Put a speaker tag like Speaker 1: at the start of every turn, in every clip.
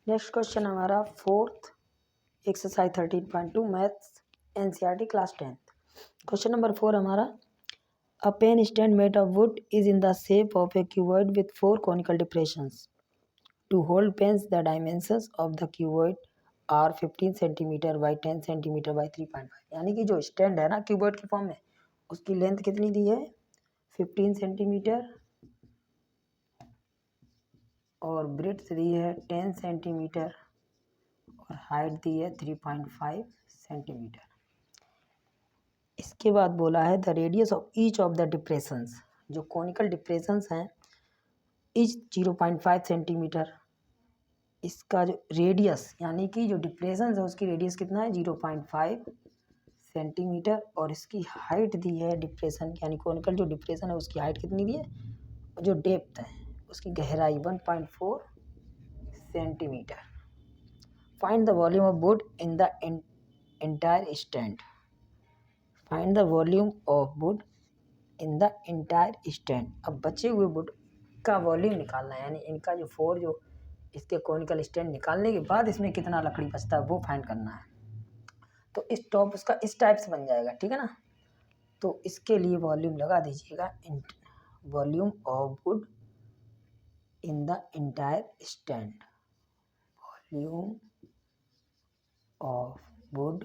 Speaker 1: Next question हमारा fourth exercise 13.2 maths NCERT class 10th। Question number 4 हमारा a pen stand made of wood is in the shape of a cuboid with 4 conical depressions. To hold pens, the dimensions of the cuboid are 15 centimetre by 10 centimetre by 3.5। यानी कि जो stand है ना cuboid के form में, उसकी length कितनी दी है 15 सेंटीमीटर और ब्रेड्थ दी है 10 सेंटीमीटर और हाइट दी है 3.5 सेंटीमीटर। इसके बाद बोला है the radius of each of the depressions, जो कॉनिकल डिप्रेशंस हैं ईच 0.5 सेंटीमीटर। इसका जो रेडियस यानी कि जो डिप्रेशंस है उसकी रेडियस कितना है 0.5 सेंटीमीटर और इसकी हाइट दी है डिप्रेशन यानी कॉनिकल जो डिप्रेशन है उसकी हाइट कितनी दी है, जो डेप्थ है उसकी गहराई 1.4 centimetre. Find the volume of wood in the entire stand. Find the volume of wood in the entire stand. अब बचे हुए वुड का वॉल्यूम निकालना है, यानी इनका जो फोर जो इसके कॉनिकल स्टैंड निकालने के बाद इसमें कितना लकड़ी बचता है वो फाइंड करना है। तो इस टॉप उसका इस टाइप से बन जाएगा, ठीक है ना। तो इसके लिए वॉल्यूम लगा दीजिएगा, volume of wood in the entire stand. Volume of wood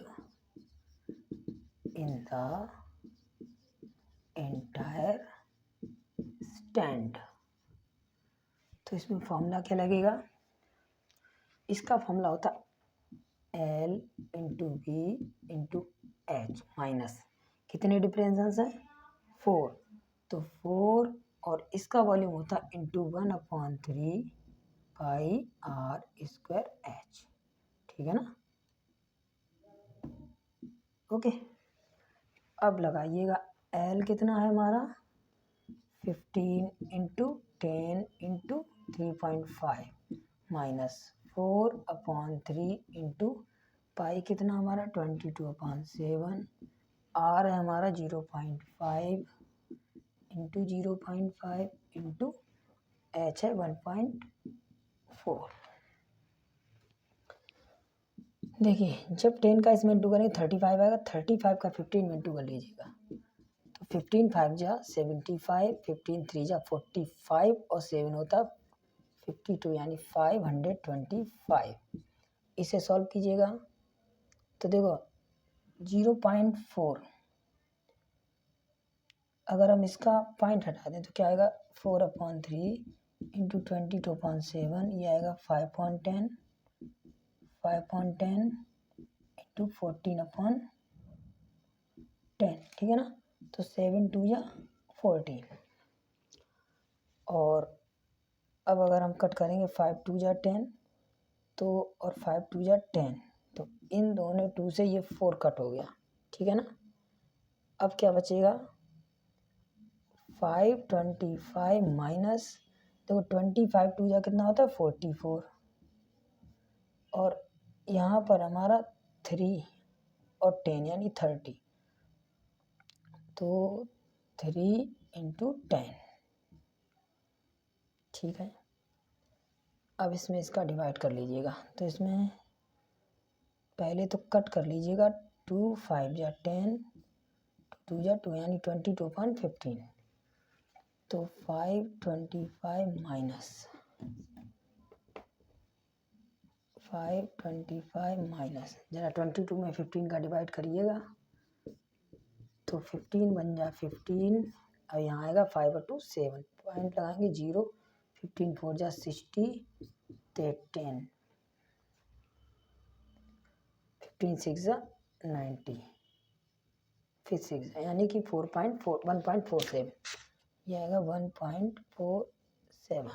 Speaker 1: in the entire stand. तो इसमें फॉर्मूला क्या लगेगा, इसका फॉर्मूला होता L into B into H minus कितने डिफरेंसेस हैं 4, तो 4 और इसका वॉल्यूम होता into 1/3 pi r square h, ठीक है ना। ओके, अब लगाइएगा L कितना है हमारा 15 into 10 into 3.5 minus 4/3 into pi कितना हमारा 22/7, आर है हमारा 0.5 इंटू 0.5 इंटू एच है 1.4। देखिए जब 10 का इसमें इंटू करेंगे 35 आएगा, 35 का 15 में इंटू कर लीजिएगा तो 15 5 जा 75, 15 3 जा 45 और 7 होता 52 यानी 525। इसे सॉल्व कीजिएगा तो देखो 0.4, अगर हम इसका पॉइंट हटा दें तो क्या आएगा 4/3 इंटू 22/7, ये आएगा 5.10 इंटू 14/10, ठीक है ना। तो 7 2 या 14 और अब अगर हम कट करेंगे 5 2 जा 10 तो और 5 2 जा 10, तो इन दोनों 2 से ये 4 कट हो गया, ठीक है ना। अब क्या बचेगा 525 माइनस, देखो 25 2 जा कितना होता है 44 और यहाँ पर हमारा 3 और 10 यानी 30, तो 3 इंटू 10, ठीक है। अब इसमें इसका डिवाइड कर लीजिएगा, तो इसमें पहले तो कट कर लीजिएगा 2 5 जा 10 2 जा 2 यानी 22/15, तो 525 माइनस 525 माइनस जरा 22 में 15 का डिवाइड करिएगा तो 15 बन जा 15, अब यहाँ आएगा 5/2 7, पॉइंट लगाएंगे 0, 15 4 जा 60, 10 15 6 जा 90, फिर 6 यानी कि 1.47, ये आएगा 1.47।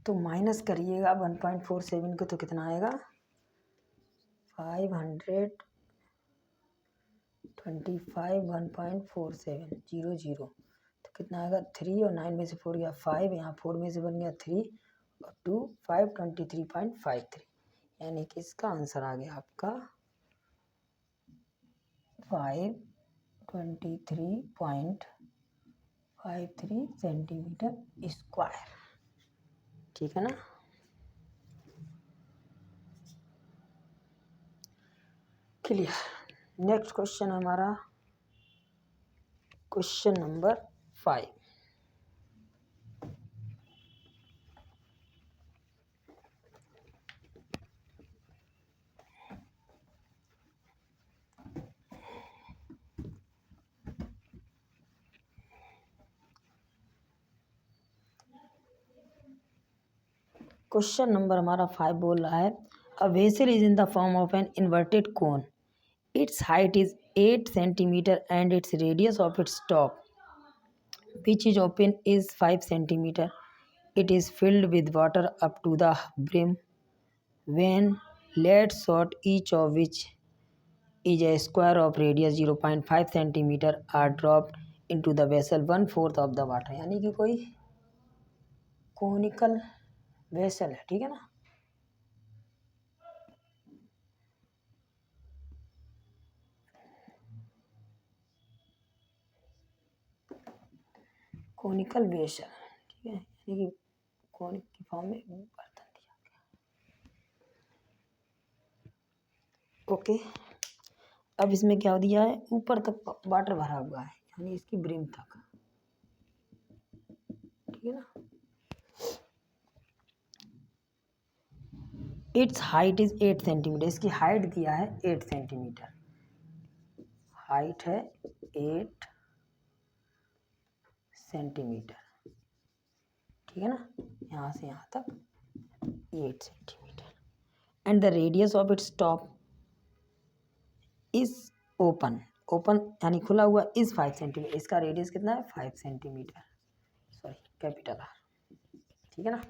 Speaker 1: तो माइनस करिएगा 1.47 को तो कितना आएगा 525 1.47 0 0, तो कितना आएगा 3 और 9 में से 4 गया 5, यहाँ 4 में से बन गया 3 और 2 5 23.53, यानी कि इसका आंसर आ गया आपका 523.53 सेंटीमीटर स्क्वायर। ठीक है ना। क्लियर। नेक्स्ट क्वेश्चन हमारा क्वेश्चन नंबर 5। क्वेश्चन नंबर हमारा 5 बोल रहा है a vessel is in the form of an inverted cone, it's height is 8 centimetre and its radius of its top which is open is 5 centimeter. It is filled with water up to the brim. When let sort each of which is a square of radius 0.5 centimeter are dropped into the vessel 1/4 of the water. यानी कि कोई conical vessel है, ठीक है ना। Conical vessel, ठीक है, यानी कि कोनिक की फॉर्म में बर्तन दिया गया। ओके, अब इसमें क्या दिया है, ऊपर तक वाटर भरा हुआ है, यानी इसकी ब्रिम तक, ठीक है ना। इट्स हाइट इज 8 सेंटीमीटर, इसकी हाइट दिया है 8 सेंटीमीटर, हाइट है 8 सेंटीमीटर, ठीक है ना, यहाँ से यहाँ तक 8 centimetre. And the radius of its top is open, open यानी खुला हुआ, इज 5 सेंटीमीटर, इसका रेडियस कितना है 5 सेंटीमीटर, सॉरी कैपिटल आर, ठीक है ना।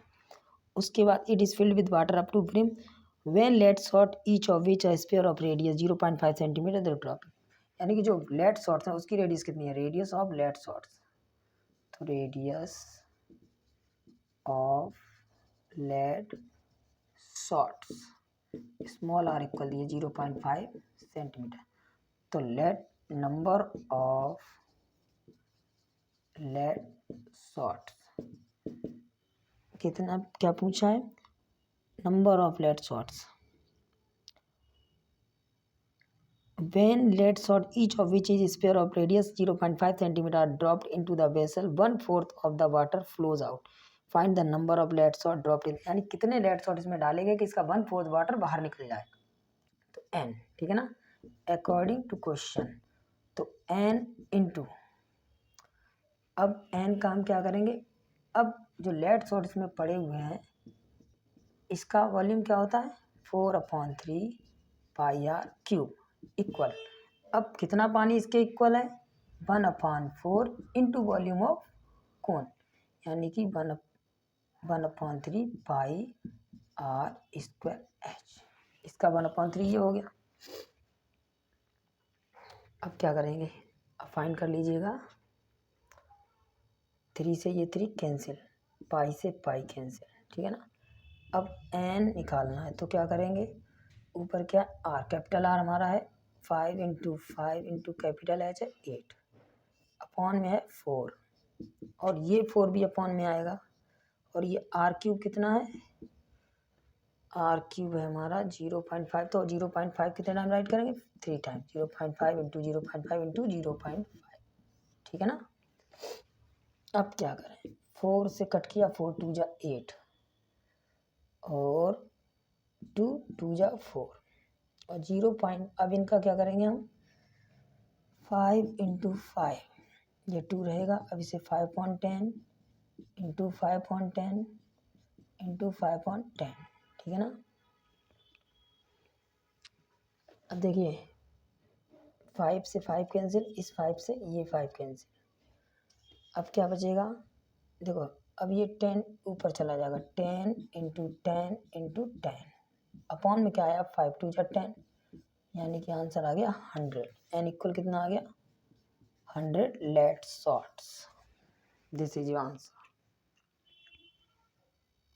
Speaker 1: उसके बाद it is filled with water up to brim when lead shot each of which a sphere of radius 0.5 centimetre the drop, यानी कि जो लेट सॉर्ट्स हैं उसकी रेडियस कितनी है, रेडियस ऑफ लेट सॉर्ट्स, तो radius of lead shots small r equal दिए 0.5 centimetre, तो lead number of lead shots कितना, क्या पूछा है, number of lead shots when lead sort each of which is sphere of radius 0.5 centimeter are dropped into the vessel 1/4 of the water flows out, find the number of lead sort dropped in, यानी कितने lead sort इसमें डालेंगे कि इसका 1/4 water बाहर निकल जाए, तो n, ठीक है ना, अकॉर्डिंग टू क्वेश्चन, तो n इंटू, अब n का हम क्या करेंगे, अब जो लेड सॉर्ट इसमें पड़े हुए हैं इसका वॉल्यूम क्या होता है 4/3 पाई आर क्यूब इक्वल, अब कितना पानी इसके इक्वल है 1/4 इंटू वॉल्यूम ऑफ कोन, यानी कि 1/3 पाई आर स्क्वायर एच, इसका 1/3 ये हो गया। अब क्या करेंगे, अब फाइंड कर लीजिएगा, 3 से ये 3 कैंसिल, पाई से पाई कैंसिल, ठीक है ना। अब n निकालना है तो क्या करेंगे, ऊपर क्या r, कैपिटल R हमारा है 5 इंटू 5 इंटू कैपिटल H है 8, अपॉन में है 4, और ये 4 भी अपॉन में आएगा, और ये r क्यूब कितना है, r क्यूब है हमारा 0.5, तो 0.5 कितने टाइम राइट करेंगे 3 टाइम, 0.5 इंटू 0.5 इंटू 0.5, ठीक है ना। अब क्या करें, 4 से कट किया, 4 2 जा 8 और 2 2 जा 4 और 0 पॉइंट, अब इनका क्या करेंगे हम 5 इंटू 5, ये 2 रहेगा, अब इसे 5/10 इंटू 5/10 इंटू 5/10, ठीक है ना। अब देखिए 5 से 5 कैंसिल, इस 5 से ये 5 कैंसिल, अब क्या बचेगा, देखो अब ये 10 ऊपर चला जाएगा, 10 इंटू 10 इंटू 10, अपॉन में क्या आया 5 2 जा 10, यानी कि आंसर आ गया 100, एन इक्वल कितना आ गया 100 lead shots, this is your answer.